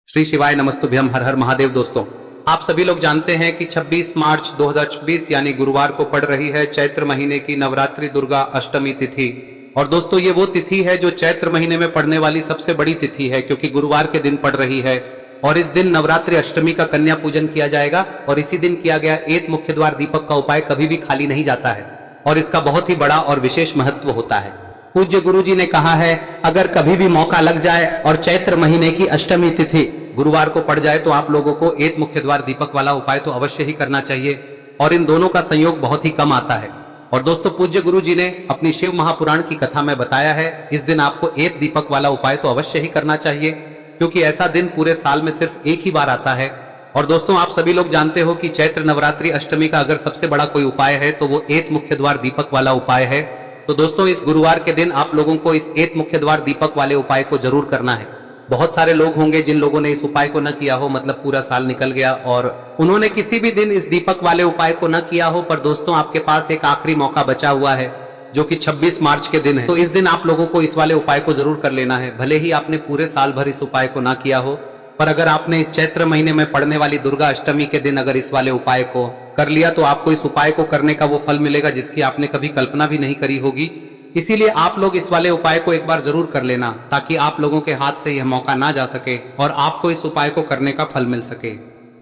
श्री शिवाय नमस्तुभ्यम। हर हर महादेव। दोस्तों, आप सभी लोग जानते हैं कि 26 मार्च 2026 यानी गुरुवार को पड़ रही है चैत्र महीने की नवरात्रि दुर्गा अष्टमी तिथि। और दोस्तों, ये वो तिथि है जो चैत्र महीने में पड़ने वाली सबसे बड़ी तिथि है, क्योंकि गुरुवार के दिन पड़ रही है। और इस दिन नवरात्रि अष्टमी का कन्या पूजन किया जाएगा और इसी दिन किया गया एक मुख्य द्वार दीपक का उपाय कभी भी खाली नहीं जाता है और इसका बहुत ही बड़ा और विशेष महत्व होता है। पूज्य गुरु जी ने कहा है, अगर कभी भी मौका लग जाए और चैत्र महीने की अष्टमी तिथि गुरुवार को पड़ जाए तो आप लोगों को एक मुख्य द्वार दीपक वाला उपाय तो अवश्य ही करना चाहिए। और इन दोनों का संयोग बहुत ही कम आता है। और दोस्तों, पूज्य गुरु जी ने अपनी शिव महापुराण की कथा में बताया है, इस दिन आपको एक दीपक वाला उपाय तो अवश्य ही करना चाहिए, क्योंकि ऐसा दिन पूरे साल में सिर्फ एक ही बार आता है। और दोस्तों, आप सभी लोग जानते हो कि चैत्र नवरात्रि अष्टमी का अगर सबसे बड़ा कोई उपाय है तो वो एक मुख्य द्वार दीपक वाला उपाय है। तो दोस्तों, इस गुरुवार के दिन आप लोगों को इस एक मुख्य द्वार दीपक वाले उपाय को जरूर करना है। बहुत सारे लोग होंगे जिन लोगों ने इस उपाय को न किया हो, मतलब पूरा साल निकल गया और उन्होंने किसी भी दिन इस दीपक वाले उपाय को न किया हो। पर दोस्तों, आपके पास एक आखिरी मौका बचा हुआ है जो कि 26 मार्च के दिन है। तो इस दिन आप लोगों को इस वाले उपाय को जरूर कर लेना है। भले ही आपने पूरे साल भर इस उपाय को ना किया हो, पर अगर आपने इस चैत्र महीने में पड़ने वाली दुर्गा अष्टमी के दिन अगर इस वाले उपाय को कर लिया तो आपको इस उपाय को करने का वो फल मिलेगा जिसकी आपने कभी कल्पना भी नहीं करी होगी। इसीलिए आप लोग इस वाले उपाय को एक बार जरूर कर लेना, ताकि आप लोगों के हाथ से यह मौका ना जा सके और आपको इस उपाय को करने का फल मिल सके।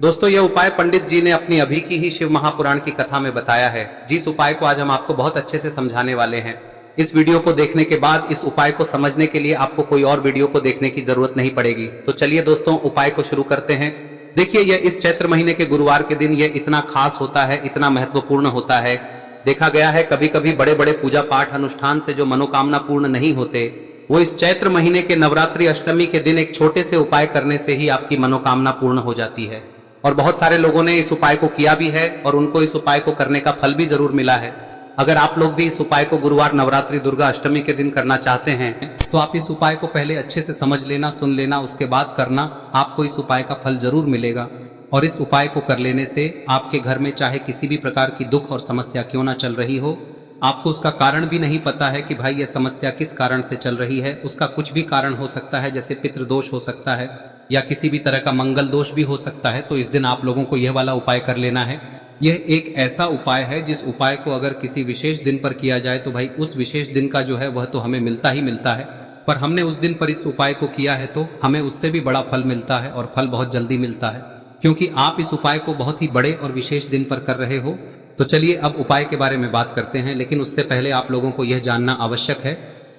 दोस्तों, यह उपाय पंडित जी ने अपनी अभी की ही शिव महापुराण की कथा में बताया है, जिस उपाय को आज हम आपको बहुत अच्छे से समझाने वाले हैं। इस वीडियो को देखने के बाद इस उपाय को समझने के लिए आपको कोई और वीडियो को देखने की जरूरत नहीं पड़ेगी। तो चलिए दोस्तों, उपाय को शुरू करते हैं। देखिए, यह इस चैत्र महीने के गुरुवार के दिन यह इतना खास होता है, इतना महत्वपूर्ण होता है। देखा गया है कभी कभी बड़े बड़े पूजा पाठ अनुष्ठान से जो मनोकामना पूर्ण नहीं होते, वो इस चैत्र महीने के नवरात्रि अष्टमी के दिन एक छोटे से उपाय करने से ही आपकी मनोकामना पूर्ण हो जाती है। और बहुत सारे लोगों ने इस उपाय को किया भी है और उनको इस उपाय को करने का फल भी जरूर मिला है। अगर आप लोग भी इस उपाय को गुरुवार नवरात्रि दुर्गा अष्टमी के दिन करना चाहते हैं तो आप इस उपाय को पहले अच्छे से समझ लेना, सुन लेना, उसके बाद करना। आपको इस उपाय का फल जरूर मिलेगा। और इस उपाय को कर लेने से आपके घर में चाहे किसी भी प्रकार की दुख और समस्या क्यों ना चल रही हो, आपको उसका कारण भी नहीं पता है कि भाई ये समस्या किस कारण से चल रही है, उसका कुछ भी कारण हो सकता है, जैसे पितृदोष हो सकता है या किसी भी तरह का मंगल दोष भी हो सकता है। तो इस दिन आप लोगों को यह वाला उपाय कर लेना है। यह एक ऐसा उपाय है जिस उपाय को अगर किसी विशेष दिन पर किया जाए तो भाई उस विशेष दिन का जो है वह तो हमें मिलता ही मिलता है। पर हमने उस दिन पर इस उपाय को किया है तो हमें उससे भी बड़ा फल मिलता है और फल बहुत जल्दी मिलता है, क्योंकि आप इस उपाय को बहुत ही बड़े और विशेष दिन पर कर रहे हो। तो चलिए अब उपाय के बारे में बात करते हैं, लेकिन उससे पहले आप लोगों को यह जानना आवश्यक है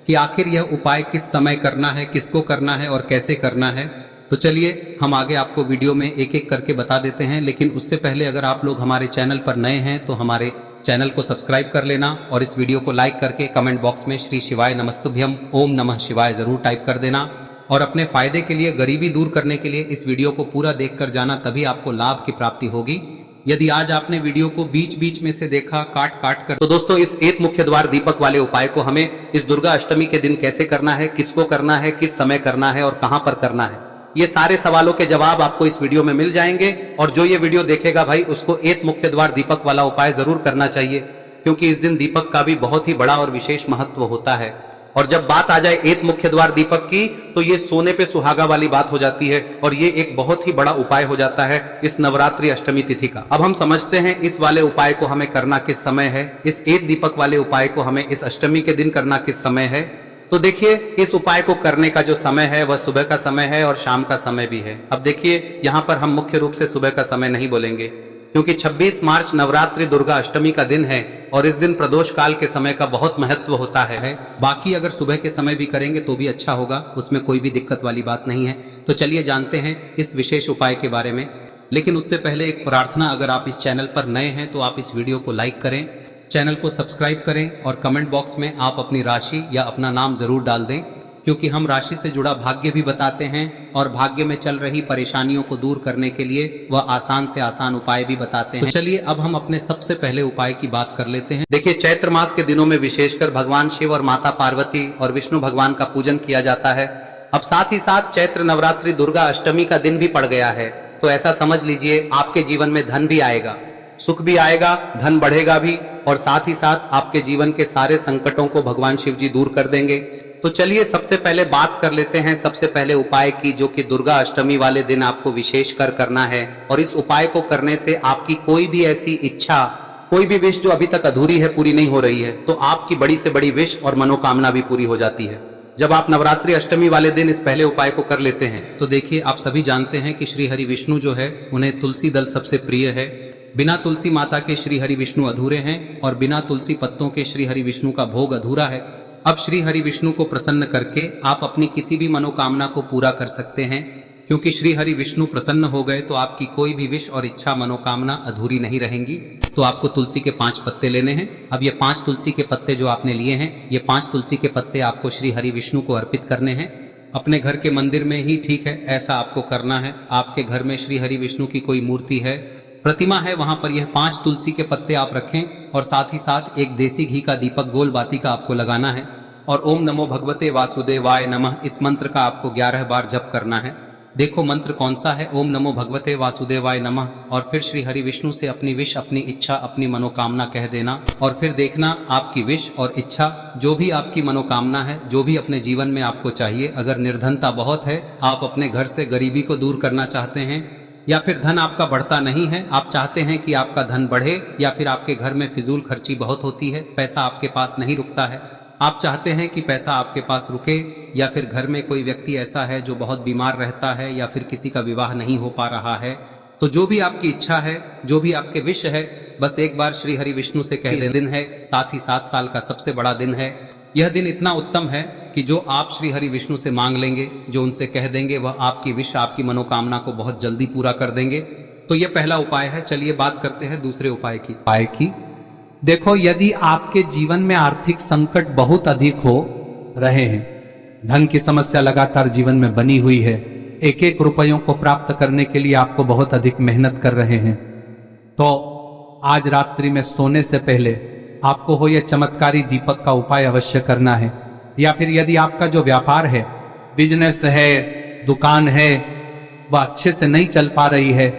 कि आखिर यह उपाय किस समय करना है, किसको करना है और कैसे करना है। तो चलिए हम आगे आपको वीडियो में एक एक करके बता देते हैं, लेकिन उससे पहले अगर आप लोग हमारे चैनल पर नए हैं तो हमारे चैनल को सब्सक्राइब कर लेना और इस वीडियो को लाइक करके कमेंट बॉक्स में श्री शिवाय नमस्तुभ्यम ओम नमः शिवाय जरूर टाइप कर देना। और अपने फायदे के लिए, गरीबी दूर करने के लिए इस वीडियो को पूरा देखकर जाना, तभी आपको लाभ की प्राप्ति होगी। यदि आज आपने वीडियो को बीच बीच में से देखा काट काट कर, तो दोस्तों इस एक मुख्य द्वार दीपक वाले उपाय को हमें इस दुर्गा अष्टमी के दिन कैसे करना है, किसको करना है, किस समय करना है और कहां पर करना है, ये सारे सवालों के जवाब आपको इस वीडियो में मिल जाएंगे। और जो ये वीडियो देखेगा भाई उसको एक मुख्य द्वार दीपक वाला उपाय जरूर करना चाहिए, क्योंकि इस दिन दीपक का भी बहुत ही बड़ा और विशेष महत्व होता है। और जब बात आ जाए एक मुख्य द्वार दीपक की तो ये सोने पे सुहागा वाली बात हो जाती है और ये एक बहुत ही बड़ा उपाय हो जाता है इस नवरात्रि अष्टमी तिथि का। अब हम समझते हैं इस वाले उपाय को हमें करना किस समय है, इस एक दीपक वाले उपाय को हमें इस अष्टमी के दिन करना किस समय है। तो देखिए, इस उपाय को करने का जो समय है वह सुबह का समय है और शाम का समय भी है। अब देखिए, यहाँ पर हम मुख्य रूप से सुबह का समय नहीं बोलेंगे, क्योंकि 26 मार्च नवरात्रि दुर्गा अष्टमी का दिन है और इस दिन प्रदोष काल के समय का बहुत महत्व होता है। बाकी अगर सुबह के समय भी करेंगे तो भी अच्छा होगा, उसमें कोई भी दिक्कत वाली बात नहीं है। तो चलिए जानते हैं इस विशेष उपाय के बारे में। लेकिन उससे पहले एक प्रार्थना, अगर आप इस चैनल पर नए हैं तो आप इस वीडियो को लाइक करें, चैनल को सब्सक्राइब करें और कमेंट बॉक्स में आप अपनी राशि या अपना नाम जरूर डाल दें, क्योंकि हम राशि से जुड़ा भाग्य भी बताते हैं और भाग्य में चल रही परेशानियों को दूर करने के लिए वह आसान से आसान उपाय भी बताते हैं। तो चलिए अब हम अपने सबसे पहले उपाय की बात कर लेते हैं। देखिए, चैत्र मास के दिनों में विशेषकर भगवान शिव और माता पार्वती और विष्णु भगवान का पूजन किया जाता है। अब साथ ही साथ चैत्र नवरात्रि दुर्गा अष्टमी का दिन भी पड़ गया है, तो ऐसा समझ लीजिए आपके जीवन में धन भी आएगा, सुख भी आएगा, धन बढ़ेगा भी, और साथ ही साथ आपके जीवन के सारे संकटों को भगवान शिव जी दूर कर देंगे। तो चलिए सबसे पहले बात कर लेते हैं सबसे पहले उपाय की, जो कि दुर्गा अष्टमी वाले दिन आपको विशेषकर करना है। और इस उपाय को करने से आपकी कोई भी ऐसी इच्छा, कोई भी विश जो अभी तक अधूरी है, पूरी नहीं हो रही है, तो आपकी बड़ी से बड़ी विश और मनोकामना भी पूरी हो जाती है जब आप नवरात्रि अष्टमी वाले दिन इस पहले उपाय को कर लेते हैं। तो देखिए, आप सभी जानते हैं कि श्री हरि विष्णु जो है, उन्हें तुलसी दल सबसे प्रिय है। बिना तुलसी माता के श्री हरि विष्णु अधूरे हैं और बिना तुलसी पत्तों के श्री हरि विष्णु का भोग अधूरा है। अब श्री हरि विष्णु को प्रसन्न करके आप अपनी किसी भी मनोकामना को पूरा कर सकते हैं, क्योंकि श्री हरि विष्णु प्रसन्न हो गए तो आपकी कोई भी विश और इच्छा मनोकामना अधूरी नहीं रहेंगी। तो आपको तुलसी के 5 पत्ते लेने हैं। अब ये 5 तुलसी के पत्ते जो आपने लिए हैं, ये 5 तुलसी के पत्ते आपको श्री हरि विष्णु को अर्पित करने हैं। अपने घर के मंदिर में ही ठीक है, ऐसा आपको करना है। आपके घर में श्री हरि विष्णु की कोई मूर्ति है, प्रतिमा है, वहां पर यह 5 तुलसी के पत्ते आप रखें और साथ ही साथ एक देसी घी का दीपक गोल बाती का आपको लगाना है। और ओम नमो भगवते वासुदेवाय नमः, इस मंत्र का आपको 11 बार जप करना है। देखो मंत्र कौन सा है, ओम नमो भगवते वासुदेवाय नमः। और फिर श्री हरि विष्णु से अपनी विश, अपनी इच्छा, अपनी मनोकामना कह देना। और फिर देखना आपकी विश और इच्छा, जो भी आपकी मनोकामना है, जो भी अपने जीवन में आपको चाहिए। अगर निर्धनता बहुत है, आप अपने घर से गरीबी को दूर करना चाहते हैं, या फिर धन आपका बढ़ता नहीं है, आप चाहते हैं कि आपका धन बढ़े, या फिर आपके घर में फिजूल खर्ची बहुत होती है, पैसा आपके पास नहीं रुकता है, आप चाहते हैं कि पैसा आपके पास रुके, या फिर घर में कोई व्यक्ति ऐसा है जो बहुत बीमार रहता है, या फिर किसी का विवाह नहीं हो पा रहा है, तो जो भी आपकी इच्छा है, जो भी आपके विश है, बस एक बार श्री हरि विष्णु से कह दें। दिन है, साथ ही 7 साल का सबसे बड़ा दिन है। यह दिन इतना उत्तम है कि जो आप श्री हरि विष्णु से मांग लेंगे, जो उनसे कह देंगे, वह आपकी विश, आपकी मनोकामना को बहुत जल्दी पूरा कर देंगे। तो यह पहला उपाय है। चलिए बात करते हैं दूसरे उपाय की। देखो, यदि आपके जीवन में आर्थिक संकट बहुत अधिक हो रहे हैं, धन की समस्या लगातार जीवन में बनी हुई है, एक एक रुपयों को प्राप्त करने के लिए आपको बहुत अधिक मेहनत कर रहे हैं, तो आज रात्रि में सोने से पहले आपको हो यह चमत्कारी दीपक का उपाय अवश्य करना है। या फिर यदि आपका जो व्यापार है, बिजनेस है, दुकान है, वह अच्छे से नहीं चल पा रही है,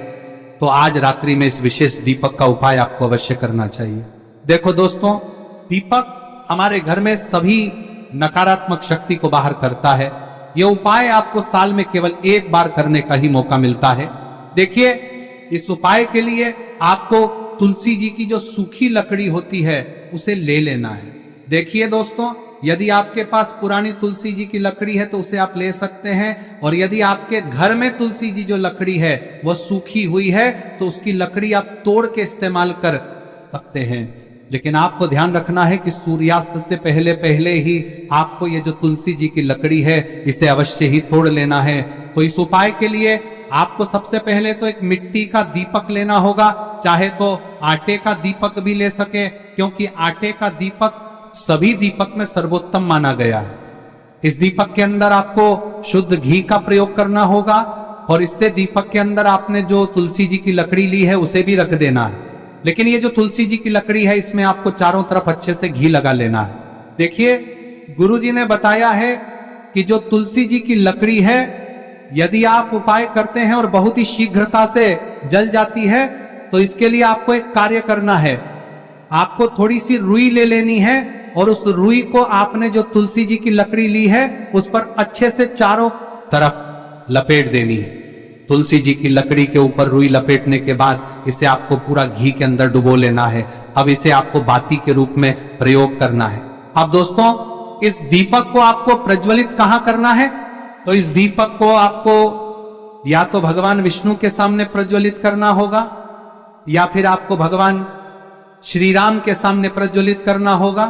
तो आज रात्रि में इस विशेष दीपक का उपाय आपको अवश्य करना चाहिए। देखो दोस्तों, दीपक हमारे घर में सभी नकारात्मक शक्ति को बाहर करता है। यह उपाय आपको साल में केवल एक बार करने का ही मौका मिलता है। देखिए, इस उपाय के लिए आपको तुलसी जी की जो सूखी लकड़ी होती है उसे ले लेना है। देखिए दोस्तों, यदि आपके पास पुरानी तुलसी जी की लकड़ी है तो उसे आप ले सकते हैं, और यदि आपके घर में तुलसी जी जो लकड़ी है वह सूखी हुई है तो उसकी लकड़ी आप तोड़ के इस्तेमाल कर सकते हैं। लेकिन आपको ध्यान रखना है कि सूर्यास्त से पहले पहले ही आपको ये जो तुलसी जी की लकड़ी है इसे अवश्य ही तोड़ लेना है। तो इस उपाय के लिए आपको सबसे पहले तो एक मिट्टी का दीपक लेना होगा, चाहे तो आटे का दीपक भी ले सके, क्योंकि आटे का दीपक सभी दीपक में सर्वोत्तम माना गया है। इस दीपक के अंदर आपको शुद्ध घी का प्रयोग करना होगा, और इससे दीपक के अंदर आपने जो तुलसी जी की लकड़ी ली है उसे भी रख देना है। लेकिन ये जो तुलसी जी की लकड़ी है, इसमें आपको चारों तरफ अच्छे से घी लगा लेना है। देखिए, गुरुजी ने बताया है कि जो तुलसी जी की लकड़ी है, यदि आप उपाय करते हैं और बहुत ही शीघ्रता से जल जाती है, तो इसके लिए आपको एक कार्य करना है। आपको थोड़ी सी रुई ले लेनी है, और उस रुई को आपने जो तुलसी जी की लकड़ी ली है उस पर अच्छे से चारों तरफ लपेट देनी है। तुलसी जी की लकड़ी के ऊपर रुई लपेटने के बाद इसे आपको पूरा घी के अंदर डुबो लेना है। अब इसे आपको बाती के रूप में प्रयोग करना है। अब दोस्तों, इस दीपक को आपको प्रज्वलित कहां करना है? तो इस दीपक को आपको या तो भगवान विष्णु के सामने प्रज्वलित करना होगा, या फिर आपको भगवान श्री राम के सामने प्रज्वलित करना होगा,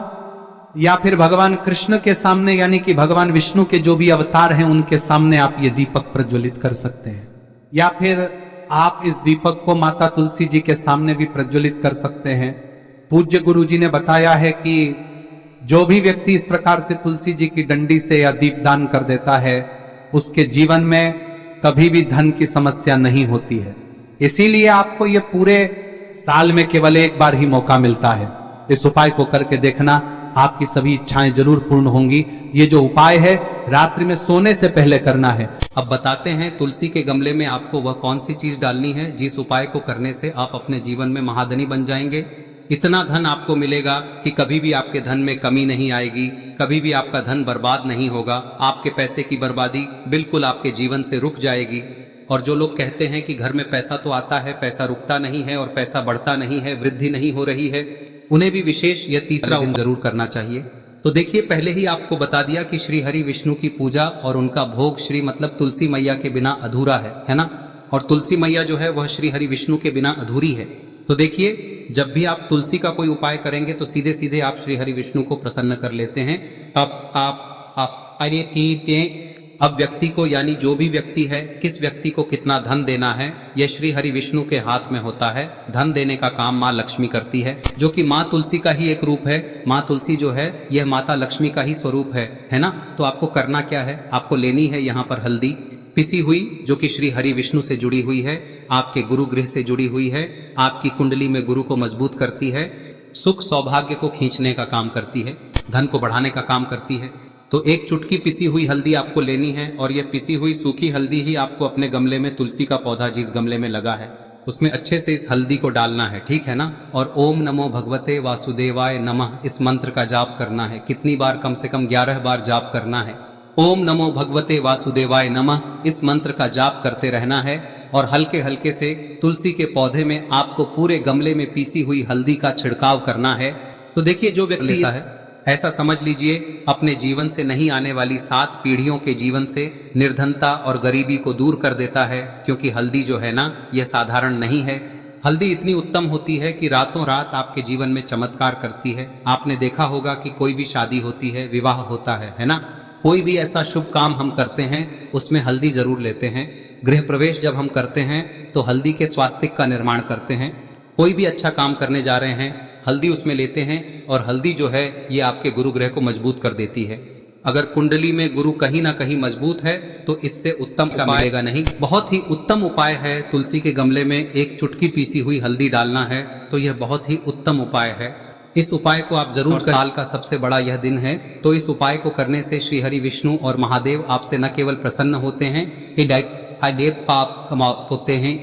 या फिर भगवान कृष्ण के सामने, यानी कि भगवान विष्णु के जो भी अवतार हैं उनके सामने आप ये दीपक प्रज्वलित कर सकते हैं। या फिर आप इस दीपक को माता तुलसी जी के सामने भी प्रज्वलित कर सकते हैं। पूज्य गुरु जी ने बताया है कि जो भी व्यक्ति इस प्रकार से तुलसी जी की डंडी से या दीपदान कर देता है, उसके जीवन में कभी भी धन की समस्या नहीं होती है। इसीलिए आपको ये पूरे साल में केवल एक बार ही मौका मिलता है। इस उपाय को करके देखना, आपकी सभी इच्छाएं जरूर पूर्ण होंगी। ये जो उपाय है रात्रि में सोने से पहले करना है। अब बताते हैं तुलसी के गमले में आपको वह कौन सी चीज डालनी है जिस उपाय को करने से आप अपने जीवन में महाधनी बन जाएंगे। इतना धन आपको मिलेगा कि कभी भी आपके धन में कमी नहीं आएगी। कभी भी आपका धन बर्बाद नहीं होगा। आपके पैसे की बर्बादी बिल्कुल आपके जीवन से रुक जाएगी। और जो लोग कहते हैं कि घर में पैसा तो आता है, पैसा रुकता नहीं है और पैसा बढ़ता नहीं है, वृद्धि नहीं हो रही है, उन्हें भी विशेष यह तीसरा दिन जरूर करना चाहिए। तो देखिए, पहले ही आपको बता दिया कि श्री हरि विष्णु की पूजा और उनका भोग श्री मतलब तुलसी मैया के बिना अधूरा है ना। और तुलसी मैया जो है वह श्री हरि विष्णु के बिना अधूरी है। तो देखिए, जब भी आप तुलसी का कोई उपाय करेंगे तो सीधे सीधे आप श्री हरि विष्णु को प्रसन्न कर लेते हैं। अब व्यक्ति को, यानी जो भी व्यक्ति है, किस व्यक्ति को कितना धन देना है, यह श्री हरि विष्णु के हाथ में होता है। धन देने का काम माँ लक्ष्मी करती है, जो कि माँ तुलसी का ही एक रूप है। माँ तुलसी जो है यह माता लक्ष्मी का ही स्वरूप है ना। तो आपको करना क्या है, आपको लेनी है यहाँ पर हल्दी पिसी हुई, जो कि श्री हरि विष्णु से जुड़ी हुई है, आपके गुरु गृह से जुड़ी हुई है, आपकी कुंडली में गुरु को मजबूत करती है, सुख सौभाग्य को खींचने का काम करती है, धन को बढ़ाने का काम करती है। तो एक चुटकी पिसी हुई हल्दी आपको लेनी है और यह पिसी हुई सूखी हल्दी ही आपको अपने गमले में, तुलसी का पौधा जिस गमले में लगा है उसमें अच्छे से इस हल्दी को डालना है, ठीक है ना। और ओम नमो भगवते वासुदेवाय नमः इस मंत्र का जाप करना है। कितनी बार? कम से कम 11 बार जाप करना है। ओम नमो भगवते वासुदेवाय नमः इस मंत्र का जाप करते रहना है। और हल्के हल्के से तुलसी के पौधे में आपको पूरे गमले में पीसी हुई हल्दी का छिड़काव करना है। तो देखिए, जो व्यक्ति लेता है, ऐसा समझ लीजिए अपने जीवन से नहीं आने वाली 7 पीढ़ियों के जीवन से निर्धनता और गरीबी को दूर कर देता है। क्योंकि हल्दी जो है ना, यह साधारण नहीं है। हल्दी इतनी उत्तम होती है कि रातों रात आपके जीवन में चमत्कार करती है। आपने देखा होगा कि कोई भी शादी होती है, विवाह होता है ना, कोई भी ऐसा शुभ काम हम करते हैं उसमें हल्दी जरूर लेते हैं। गृह प्रवेश जब हम करते हैं तो हल्दी के स्वास्तिक का निर्माण करते हैं। कोई भी अच्छा काम करने जा रहे हैं, हल्दी उसमें लेते हैं। और हल्दी जो है ये आपके गुरु ग्रह को मजबूत कर देती है। अगर कुंडली में गुरु कहीं ना कहीं मजबूत है तो इससे उत्तम का मिलेगा नहीं। बहुत ही उत्तम उपाय है, तुलसी के गमले में एक चुटकी पीसी हुई हल्दी डालना है। तो यह बहुत ही उत्तम उपाय है। इस उपाय को आप जरूर, साल का सबसे बड़ा यह दिन है, तो इस उपाय को करने से श्री हरि विष्णु और महादेव आपसे न केवल प्रसन्न होते हैं, पाप होते हैं,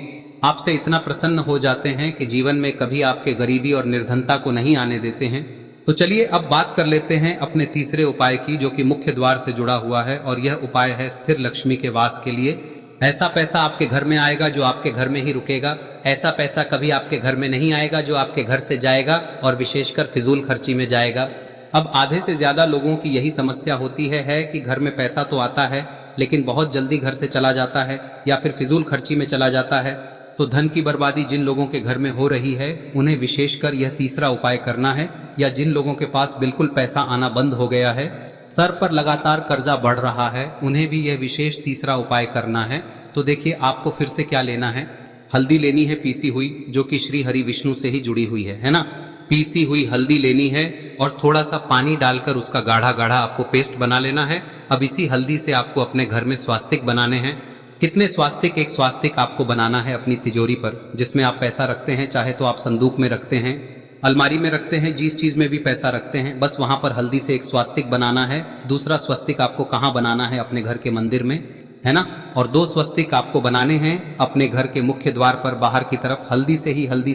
आपसे इतना प्रसन्न हो जाते हैं कि जीवन में कभी आपके गरीबी और निर्धनता को नहीं आने देते हैं। तो चलिए अब बात कर लेते हैं अपने तीसरे उपाय की, जो कि मुख्य द्वार से जुड़ा हुआ है। और यह उपाय है स्थिर लक्ष्मी के वास के लिए। ऐसा पैसा आपके घर में आएगा जो आपके घर में ही रुकेगा। ऐसा पैसा कभी आपके घर में नहीं आएगा जो आपके घर से जाएगा और विशेषकर फिजूल खर्ची में जाएगा। अब आधे से ज्यादा लोगों की यही समस्या होती है कि घर में पैसा तो आता है लेकिन बहुत जल्दी घर से चला जाता है या फिर फिजूल खर्ची में चला जाता है। तो धन की बर्बादी जिन लोगों के घर में हो रही है उन्हें विशेषकर यह तीसरा उपाय करना है। या जिन लोगों के पास बिल्कुल पैसा आना बंद हो गया है, सर पर लगातार कर्जा बढ़ रहा है, उन्हें भी यह विशेष तीसरा उपाय करना है। तो देखिए, आपको फिर से क्या लेना है, हल्दी लेनी है पीसी हुई, जो कि श्री हरि विष्णु से ही जुड़ी हुई है ना। पीसी हुई हल्दी लेनी है और थोड़ा सा पानी डालकर उसका गाढ़ा गाढ़ा आपको पेस्ट बना लेना है। अब इसी हल्दी से आपको अपने घर में स्वास्तिक बनाने हैं। कितने स्वास्तिक? एक स्वास्तिक आपको बनाना है अपनी तिजोरी पर, जिसमें आप पैसा रखते हैं। चाहे तो आप संदूक में रखते हैं, अलमारी में रखते हैं, जिस चीज में भी पैसा रखते हैं, बस वहां पर हल्दी से एक स्वास्तिक बनाना है। दूसरा स्वस्तिक आपको कहाँ बनाना है? अपने घर के मंदिर में, है ना। और 2 स्वस्तिक आपको बनाने हैं अपने घर के मुख्य द्वार पर बाहर की तरफ। हल्दी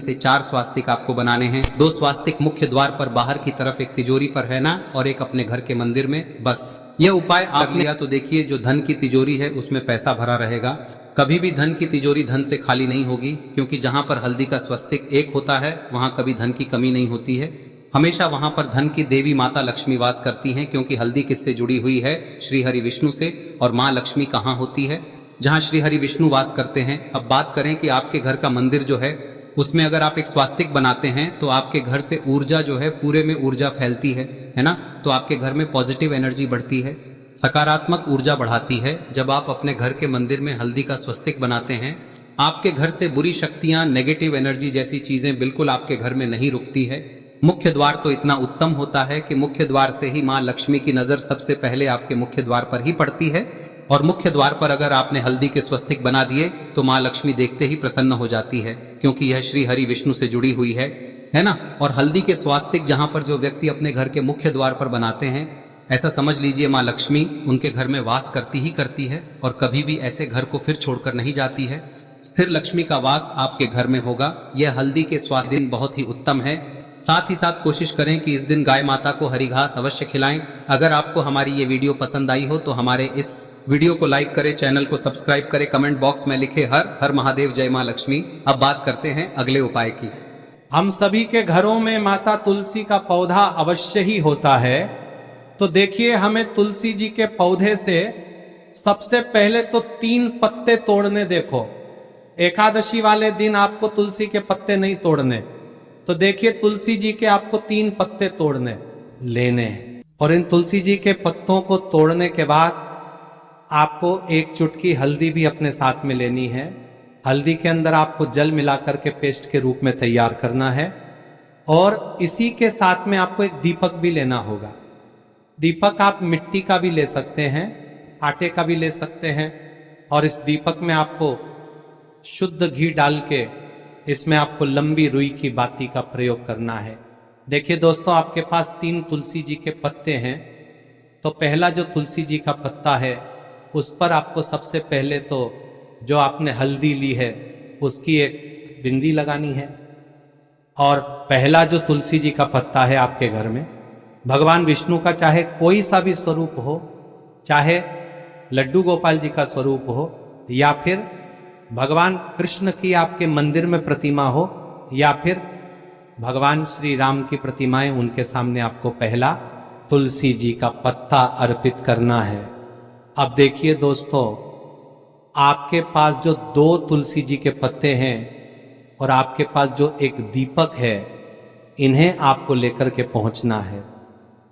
से 4 स्वास्तिक आपको बनाने हैं। 2 स्वास्तिक मुख्य द्वार पर बाहर की तरफ, एक तिजोरी पर, है ना, और एक अपने घर के मंदिर में। बस यह उपाय आपने लिया तो देखिए, जो धन की तिजोरी है उसमें पैसा भरा रहेगा। कभी भी धन की तिजोरी धन से खाली नहीं होगी, क्योंकि जहां पर हल्दी का स्वस्तिक एक होता है वहां कभी धन की कमी नहीं होती है। हमेशा वहां पर धन की देवी माता लक्ष्मी वास करती हैं, क्योंकि हल्दी किससे जुड़ी हुई है? श्री हरि विष्णु से। और माँ लक्ष्मी कहाँ होती है? जहाँ श्री हरि विष्णु वास करते हैं। अब बात करें कि आपके घर का मंदिर जो है उसमें अगर आप एक स्वास्तिक बनाते हैं तो आपके घर से ऊर्जा जो है, पूरे में ऊर्जा फैलती है ना। तो आपके घर में पॉजिटिव एनर्जी बढ़ती है, सकारात्मक ऊर्जा बढ़ाती है। जब आप अपने घर के मंदिर में हल्दी का स्वस्तिक बनाते हैं, आपके घर से बुरी शक्तियां, नेगेटिव एनर्जी जैसी चीजें बिल्कुल आपके घर में नहीं रुकती है। मुख्य द्वार तो इतना उत्तम होता है कि मुख्य द्वार से ही माँ लक्ष्मी की नजर सबसे पहले आपके मुख्य द्वार पर ही पड़ती है। और मुख्य द्वार पर अगर आपने हल्दी के स्वस्तिक बना दिए तो माँ लक्ष्मी देखते ही प्रसन्न हो जाती है, क्योंकि यह श्री हरि विष्णु से जुड़ी हुई है ना। और हल्दी के स्वास्तिक जहां पर जो व्यक्ति अपने घर के मुख्य द्वार पर बनाते हैं, ऐसा समझ लीजिए माँ लक्ष्मी उनके घर में वास करती ही करती है और कभी भी ऐसे घर को फिर छोड़कर नहीं जाती है। स्थिर लक्ष्मी का वास आपके घर में होगा। यह हल्दी के स्वास्थ्य दिन बहुत ही उत्तम है। साथ ही साथ कोशिश करें कि इस दिन गाय माता को हरी घास अवश्य खिलाएं। अगर आपको हमारी ये वीडियो पसंद आई हो तो हमारे इस वीडियो को लाइक करें, चैनल को सब्सक्राइब करें, कमेंट बॉक्स में लिखे हर हर महादेव, जय मां लक्ष्मी। अब बात करते हैं अगले उपाय की। हम सभी के घरों में माता तुलसी का पौधा अवश्य ही होता है। तो देखिए, हमें तुलसी जी के पौधे से सबसे पहले तो 3 पत्ते तोड़ने। देखो, एकादशी वाले दिन आपको तुलसी के पत्ते नहीं तोड़ने। तो देखिए, तुलसी जी के आपको 3 पत्ते तोड़ने लेने हैं। और इन तुलसी जी के पत्तों को तोड़ने के बाद आपको 1 चुटकी हल्दी भी अपने साथ में लेनी है। हल्दी के अंदर आपको जल मिलाकर के पेस्ट के रूप में तैयार करना है। और इसी के साथ में आपको एक दीपक भी लेना होगा। दीपक आप मिट्टी का भी ले सकते हैं, आटे का भी ले सकते हैं। और इस दीपक में आपको शुद्ध घी डाल के इसमें आपको लंबी रुई की बाती का प्रयोग करना है। देखिए दोस्तों, आपके पास 3 तुलसी जी के पत्ते हैं। तो पहला जो तुलसी जी का पत्ता है उस पर आपको सबसे पहले तो जो आपने हल्दी ली है उसकी एक बिंदी लगानी है। और पहला जो तुलसी जी का पत्ता है आपके घर में, भगवान विष्णु का चाहे कोई सा भी स्वरूप हो, चाहे लड्डू गोपाल जी का स्वरूप हो, या फिर भगवान कृष्ण की आपके मंदिर में प्रतिमा हो, या फिर भगवान श्री राम की प्रतिमाएं, उनके सामने आपको पहला तुलसी जी का पत्ता अर्पित करना है। अब देखिए दोस्तों, आपके पास जो 2 तुलसी जी के पत्ते हैं और आपके पास जो एक दीपक है, इन्हें आपको लेकर के पहुंचना है।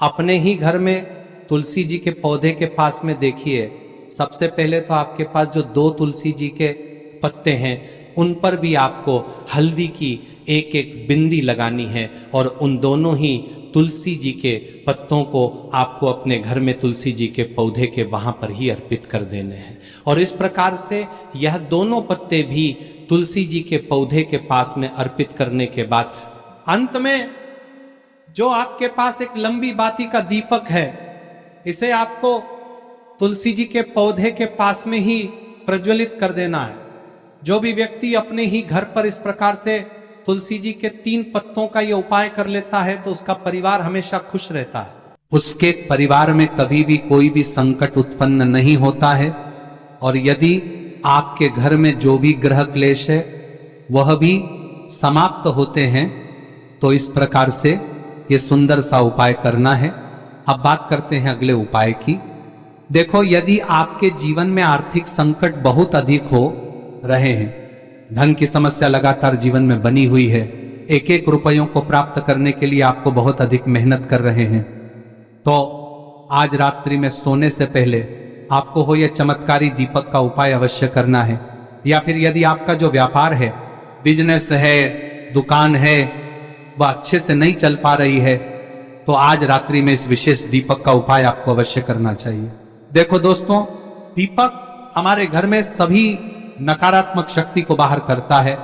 अपने ही घर में तुलसी जी के पौधे के पास में देखिए, सबसे पहले तो आपके पास जो 2 तुलसी जी के पत्ते हैं उन पर भी आपको हल्दी की एक बिंदी लगानी है। और उन दोनों ही तुलसी जी के पत्तों को आपको अपने घर में तुलसी जी के पौधे के वहां पर ही अर्पित कर देने हैं। और इस प्रकार से यह दोनों पत्ते भी तुलसी जी के पौधे के पास में अर्पित करने के बाद अंत में जो आपके पास एक लंबी बाती का दीपक है, इसे आपको तुलसी जी के पौधे के पास में ही प्रज्वलित कर देना है। जो भी व्यक्ति अपने ही घर पर इस प्रकार से तुलसी जी के 3 पत्तों का ये उपाय कर लेता है तो उसका परिवार हमेशा खुश रहता है। उसके परिवार में कभी भी कोई भी संकट उत्पन्न नहीं होता है। और यदि आपके घर में जो भी ग्रह क्लेश है वह भी समाप्त होते हैं। तो इस प्रकार से ये सुंदर सा उपाय करना है। अब बात करते हैं अगले उपाय की। देखो, यदि आपके जीवन में आर्थिक संकट बहुत अधिक हो रहे हैं, धन की समस्या लगातार जीवन में बनी हुई है, एक रुपयों को प्राप्त करने के लिए आपको बहुत अधिक मेहनत कर रहे हैं, तो आज रात्रि में सोने से पहले आपको हो यह चमत्कारी दीपक का उपाय अवश्य करना है। या फिर यदि आपका जो व्यापार है, बिजनेस है, दुकान है, वह अच्छे से नहीं चल पा रही है, तो आज रात्रि में इस विशेष दीपक का उपाय आपको अवश्य करना चाहिए। देखो दोस्तों, दीपक हमारे घर में सभी नकारात्मक शक्ति को बाहर करता है।